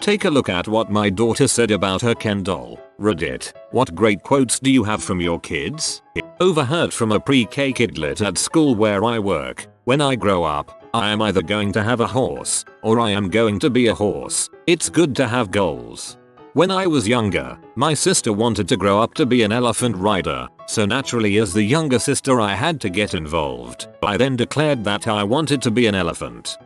Take a look at what my daughter said about her Ken doll. Reddit. What great quotes do you have from your kids? Overheard from a pre-K kidlet at school where I work. When I grow up, I am either going to have a horse, or I am going to be a horse. It's good to have goals. When I was younger, my sister wanted to grow up to be an elephant rider, so naturally as the younger sister I had to get involved. I then declared that I wanted to be an elephant.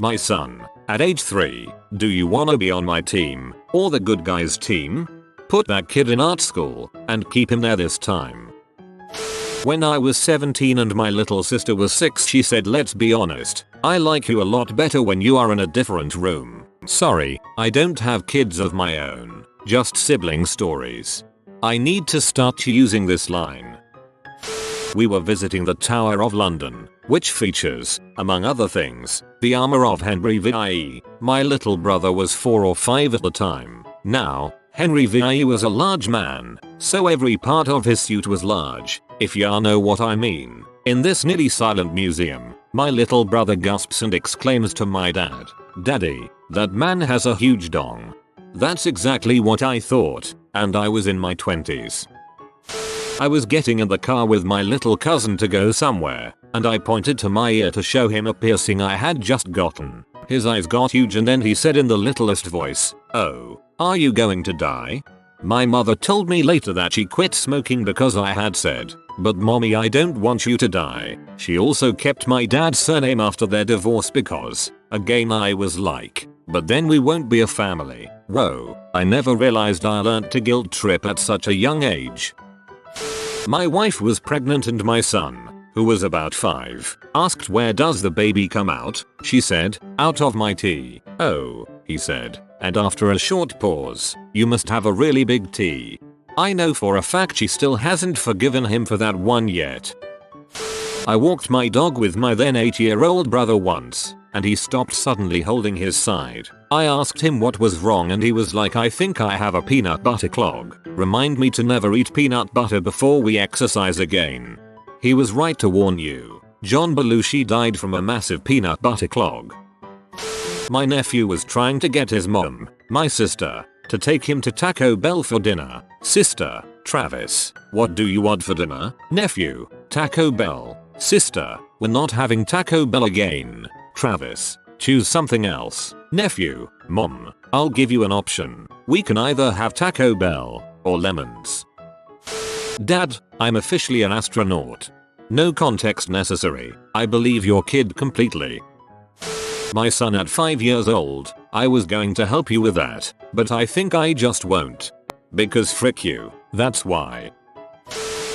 My son. At age 3, do you wanna be on my team, or the good guys team? Put that kid in art school, and keep him there this time. When I was 17 and my little sister was 6, she said, let's be honest, I like you a lot better when you are in a different room. Sorry, I don't have kids of my own, just sibling stories. I need to start using this line. We were visiting the Tower of London, which features, among other things, the armor of Henry VIII. My little brother was 4 or 5 at the time. Now, Henry VIII was a large man, so every part of his suit was large, if ya know what I mean. In this nearly silent museum, my little brother gasps and exclaims to my dad, "Daddy, that man has a huge dong." That's exactly what I thought, and I was in my 20s. I was getting in the car with my little cousin to go somewhere, and I pointed to my ear to show him a piercing I had just gotten. His eyes got huge and then he said in the littlest voice, "Oh, are you going to die?" My mother told me later that she quit smoking because I had said, "But mommy, I don't want you to die." She also kept my dad's surname after their divorce because, again, I was like, "But then we won't be a family." Whoa, I never realized I learned to guilt trip at such a young age. My wife was pregnant and my son, who was about 5, asked, "Where does the baby come out?" She said, "Out of my tea." "Oh," he said, and after a short pause, "You must have a really big tea." I know for a fact she still hasn't forgiven him for that one yet. I walked my dog with my then 8-year-old brother once, and he stopped suddenly holding his side. I asked him what was wrong and he was like, "I think I have a peanut butter clog. Remind me to never eat peanut butter before we exercise again." He was right to warn you. John Belushi died from a massive peanut butter clog. My nephew was trying to get his mom, my sister, to take him to Taco Bell for dinner. Sister, Travis, what do you want for dinner? Nephew, Taco Bell. Sister, we're not having Taco Bell again. Travis, choose something else. Nephew, Mom, I'll give you an option. We can either have Taco Bell or lemons. Dad, I'm officially an astronaut. No context necessary. I believe your kid completely. My son at 5 years old, I was going to help you with that, but I think I just won't. Because frick you, that's why.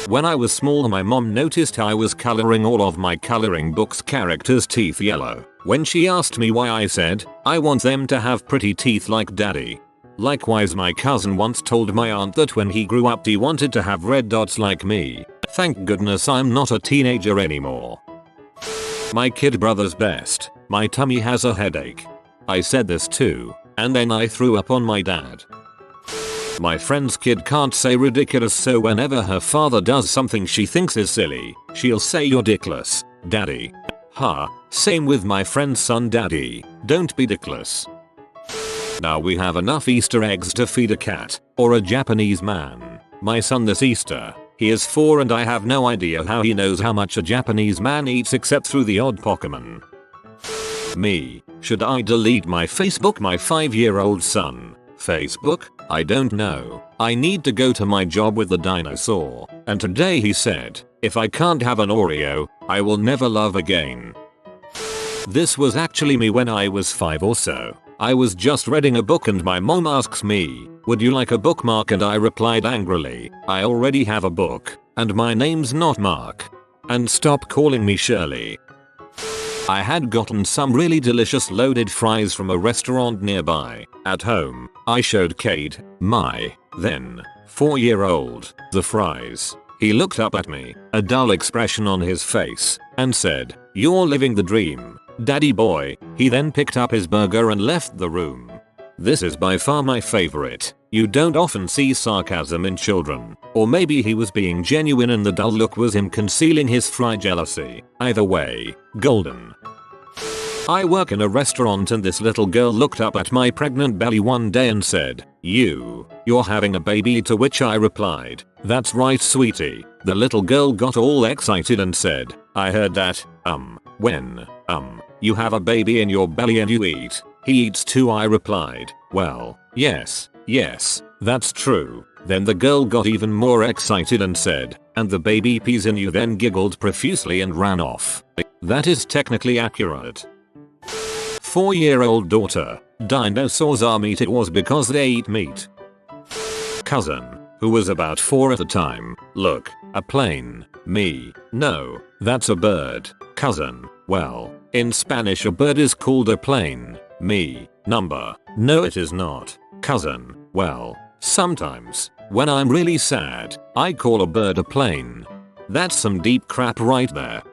When I was small, my mom noticed I was coloring all of my coloring book's characters' teeth yellow. When she asked me why, I said, "I want them to have pretty teeth like daddy." Likewise, my cousin once told my aunt that when he grew up he wanted to have red dots like me. Thank goodness I'm not a teenager anymore. My kid brother's best. My tummy has a headache. I said this too, and then I threw up on my dad. My friend's kid can't say ridiculous, so whenever her father does something she thinks is silly, she'll say, "You're dickless, daddy." Ha, same with my friend's son, "Daddy, don't be dickless." Now we have enough Easter eggs to feed a cat, or a Japanese man. My son this Easter, he is 4 and I have no idea how he knows how much a Japanese man eats except through the odd Pokemon. Me, should I delete my Facebook? My 5-year-old son. Facebook? I don't know. I need to go to my job with the dinosaur, and today he said, "If I can't have an Oreo, I will never love again." This was actually me when I was 5 or so. I was just reading a book and my mom asks me, "Would you like a bookmark?" And I replied angrily, "I already have a book, and my name's not Mark. And stop calling me Shirley." I had gotten some really delicious loaded fries from a restaurant nearby. At home, I showed Cade, my then 4-year-old, the fries. He looked up at me, a dull expression on his face, and said, "You're living the dream, daddy boy." He then picked up his burger and left the room. This is by far my favorite. You don't often see sarcasm in children. Or maybe he was being genuine and the dull look was him concealing his fry jealousy. Either way, golden. I work in a restaurant and this little girl looked up at my pregnant belly one day and said, "You're having a baby," to which I replied, "That's right, sweetie." The little girl got all excited and said, "I heard that, when, you have a baby in your belly and you eat, he eats too." I replied, "Well, yes, that's true." Then the girl got even more excited and said, "And the baby pees in you," then giggled profusely and ran off. That is technically accurate. 4-year-old daughter. Dinosaurs are meat. It was because they eat meat. Cousin, who was about 4 at the time. Look, a plane. Me, no, that's a bird. Cousin, well, in Spanish a bird is called a plane. Me, number, no it is not. Cousin, well, sometimes, when I'm really sad, I call a bird a plane. That's some deep crap right there.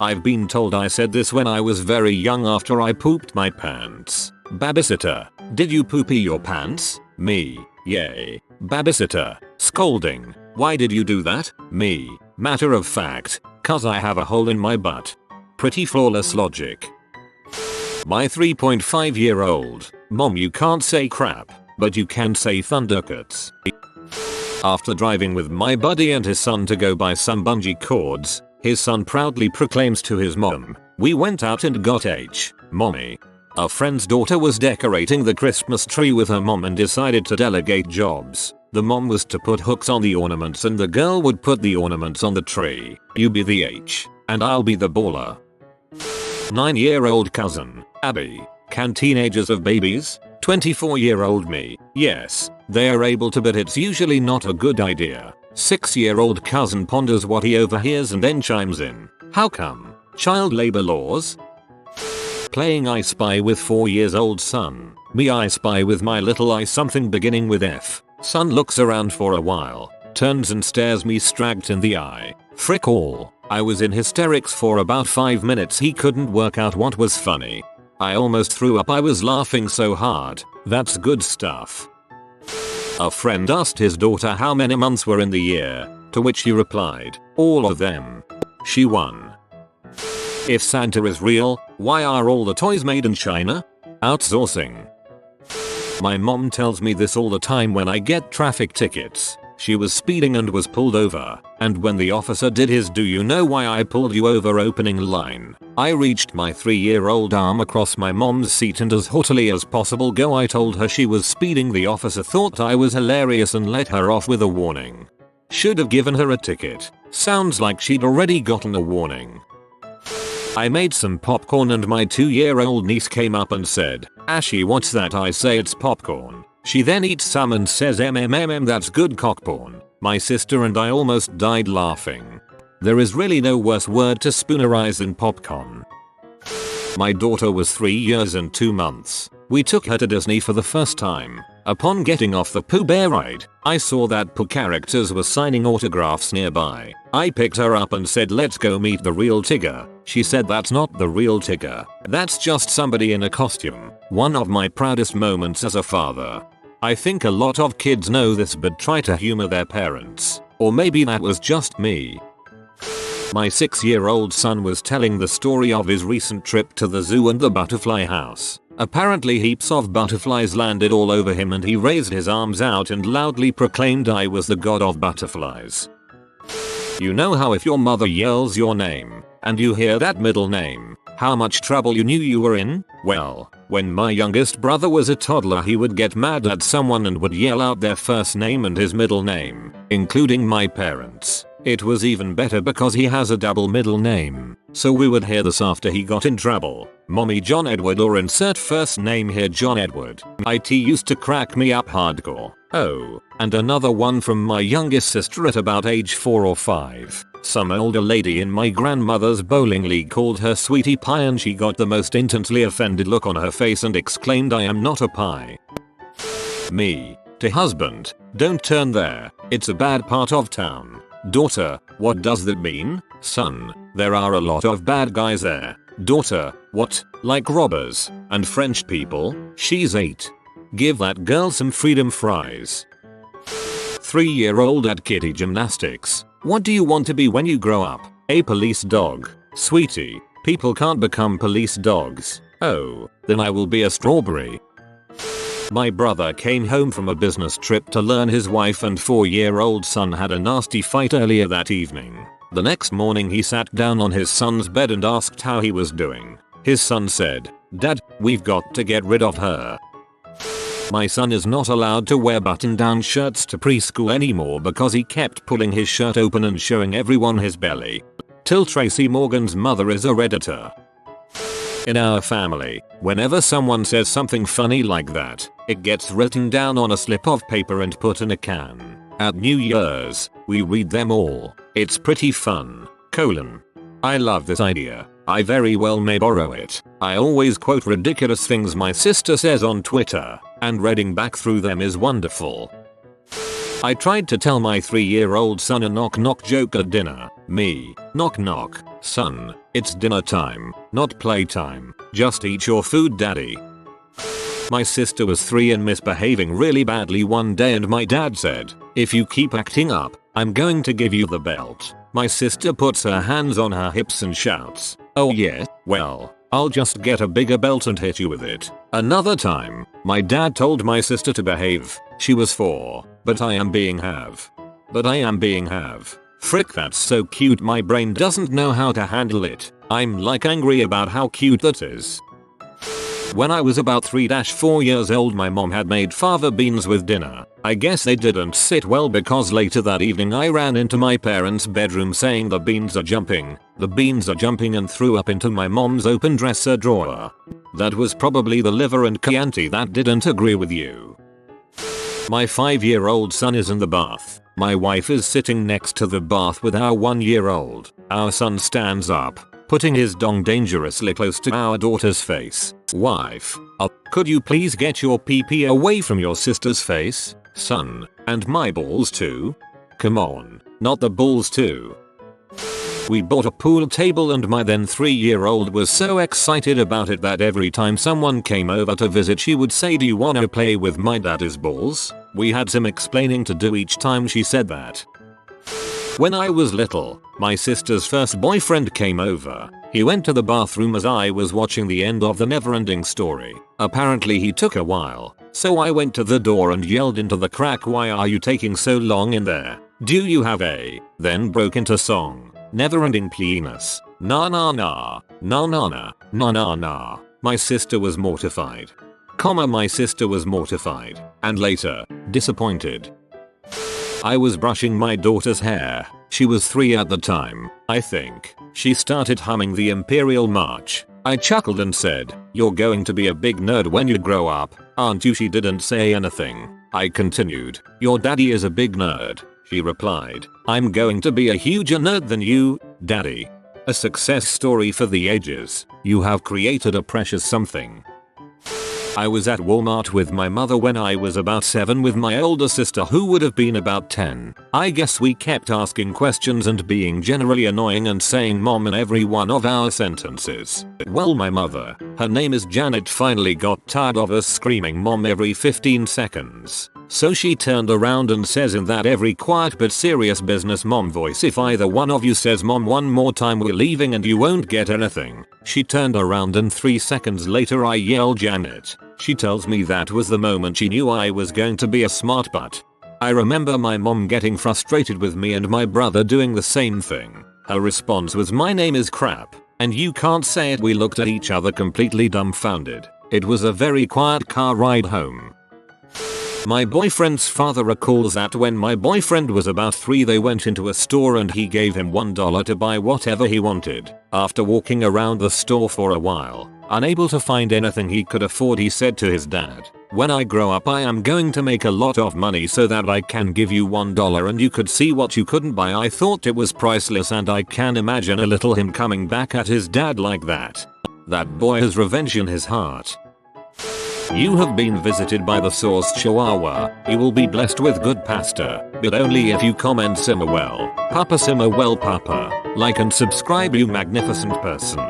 I've been told I said this when I was very young after I pooped my pants. Babysitter, did you poopy your pants? Me, yay. Babysitter, scolding, why did you do that? Me, matter of fact, 'cause I have a hole in my butt. Pretty flawless logic. My 3.5-year-old, Mom, you can't say crap, but you can say thundercats. After driving with my buddy and his son to go buy some bungee cords, his son proudly proclaims to his mom, "We went out and got Mommy." A friend's daughter was decorating the Christmas tree with her mom and decided to delegate jobs. The mom was to put hooks on the ornaments and the girl would put the ornaments on the tree. You be the H, and I'll be the baller. 9-year-old cousin, Abby. Can teenagers have babies? 24-year-old me. Yes, they are able to, but it's usually not a good idea. 6-year-old cousin ponders what he overhears and then chimes in. How come? Child labor laws? Playing I Spy with 4-year-old son. Me I spy with my little eye something beginning with F. Son looks around for a while, turns and stares me straight in the eye. Frick all. I was in hysterics for about 5 minutes. He couldn't work out what was funny. I almost threw up. I was laughing so hard. That's good stuff. A friend asked his daughter how many months were in the year, to which he replied, "All of them." She won. If Santa is real, why are all the toys made in China? Outsourcing. My mom tells me this all the time when I get traffic tickets. She was speeding and was pulled over, and when the officer did his "do you know why I pulled you over" opening line, I reached my 3-year-old arm across my mom's seat and as haughtily as possible I told her she was speeding. The officer thought I was hilarious and let her off with a warning. Should have given her a ticket. Sounds like she'd already gotten a warning. I made some popcorn and my 2-year-old niece came up and said, "Ashi, what's that?" I say, "It's popcorn." She then eats some and says, "MMMM, that's good cockporn." My sister and I almost died laughing. There is really no worse word to spoonerize than popcorn. My daughter was 3 years and 2 months. We took her to Disney for the first time. Upon getting off the Pooh Bear ride, I saw that Pooh characters were signing autographs nearby. I picked her up and said, "Let's go meet the real Tigger." She said, "That's not the real Tigger. That's just somebody in a costume." One of my proudest moments as a father. I think a lot of kids know this but try to humor their parents. Or maybe that was just me. My 6-year-old son was telling the story of his recent trip to the zoo and the butterfly house. Apparently heaps of butterflies landed all over him and he raised his arms out and loudly proclaimed I was the god of butterflies. You know how if your mother yells your name, and you hear that middle name, how much trouble you knew you were in? Well, when my youngest brother was a toddler he would get mad at someone and would yell out their first name and his middle name, including my parents. It was even better because he has a double middle name, so we would hear this after he got in trouble. "Mommy John Edward," or insert first name here, John Edward. It used to crack me up hardcore. Oh, and another one from my youngest sister at about age 4 or 5. Some older lady in my grandmother's bowling league called her Sweetie Pie and she got the most intensely offended look on her face and exclaimed, "I am not a pie." Me. To husband, "Don't turn there, it's a bad part of town." Daughter, "What does that mean?" Son, "There are a lot of bad guys there." Daughter, "What, like robbers and French people?" She's 8. Give that girl some freedom fries. 3-year-old at kitty gymnastics. "What do you want to be when you grow up?" A police dog. Sweetie, People can't become police dogs. Oh, then I will be a strawberry. My brother came home from a business trip to learn his wife and 4-year-old son had a nasty fight earlier that evening. The next morning he sat down on his son's bed and asked how he was doing. His son said, "Dad, we've got to get rid of her." My son is not allowed to wear button-down shirts to preschool anymore because he kept pulling his shirt open and showing everyone his belly. Till Tracy Morgan's mother is a Redditor. In our family, whenever someone says something funny like that, it gets written down on a slip of paper and put in a can. At New Year's, we read them all. It's pretty fun. I love this idea. I very well may borrow it. I always quote ridiculous things my sister says on Twitter, and reading back through them is wonderful. I tried to tell my 3-year-old son a knock-knock joke at dinner. Me, knock knock, son, it's dinner time, not playtime. Just eat your food, daddy. My sister was 3 and misbehaving really badly one day and my dad said, "If you keep acting up, I'm going to give you the belt." My sister puts her hands on her hips and shouts, "Oh yeah, well, I'll just get a bigger belt and hit you with it." Another time, my dad told my sister to behave. She was 4, but I am being have. Frick, that's so cute, my brain doesn't know how to handle it. I'm like angry about how cute that is. When I was about 3-4 years old, my mom had made fava beans with dinner. I guess they didn't sit well because later that evening I ran into my parents' bedroom saying the beans are jumping, and threw up into my mom's open dresser drawer. That was probably the liver and Chianti that didn't agree with you. My 5-year-old son is in the bath. My wife is sitting next to the bath with our 1-year-old. Our son stands up, putting his dong dangerously close to our daughter's face. Wife, could you please get your pee-pee away from your sister's face? Son, and my balls too? Come on, not the balls too. We bought a pool table and my then 3-year-old was so excited about it that every time someone came over to visit she would say, "Do you wanna play with my daddy's balls?" We had some explaining to do each time she said that. When I was little, my sister's first boyfriend came over. He went to the bathroom as I was watching the end of the Neverending Story. Apparently he took a while, so I went to the door and yelled into the crack, "Why are you taking so long in there? Do you have a..." Then broke into song. Neverending penis. Na na na. Na na na. Na na na. My sister was mortified. And later, disappointed. I was brushing my daughter's hair. She was 3 at the time, I think. She started humming the Imperial March. I chuckled and said, "You're going to be a big nerd when you grow up, aren't you?" She didn't say anything. I continued, "Your daddy is a big nerd." She replied, "I'm going to be a huger nerd than you, daddy." A success story for the ages. You have created a precious something. I was at Walmart with my mother when I was about 7 with my older sister who would have been about 10. I guess we kept asking questions and being generally annoying and saying "mom" in every one of our sentences. Well, my mother, her name is Janet, finally got tired of us screaming "mom" every 15 seconds. So she turned around and says in that every quiet but serious business mom voice, "If either one of you says 'mom' one more time, we're leaving and you won't get anything." She turned around and 3 seconds later I yelled "Janet." She tells me that was the moment she knew I was going to be a smart butt. I remember my mom getting frustrated with me and my brother doing the same thing. Her response was, "My name is crap, and you can't say it." We looked at each other completely dumbfounded. It was a very quiet car ride home. My boyfriend's father recalls that when my boyfriend was about 3 they went into a store and he gave him $1 to buy whatever he wanted. After walking around the store for a while, unable to find anything he could afford, he said to his dad, "When I grow up I am going to make a lot of money so that I can give you $1 and you could see what you couldn't buy." I thought it was priceless and I can imagine a little him coming back at his dad like that. That boy has revenge in his heart. You have been visited by the Source Chihuahua. You will be blessed with good pasta, but only if you comment "Simmer well, Papa, Simmer well, Papa." Like and subscribe, you magnificent person.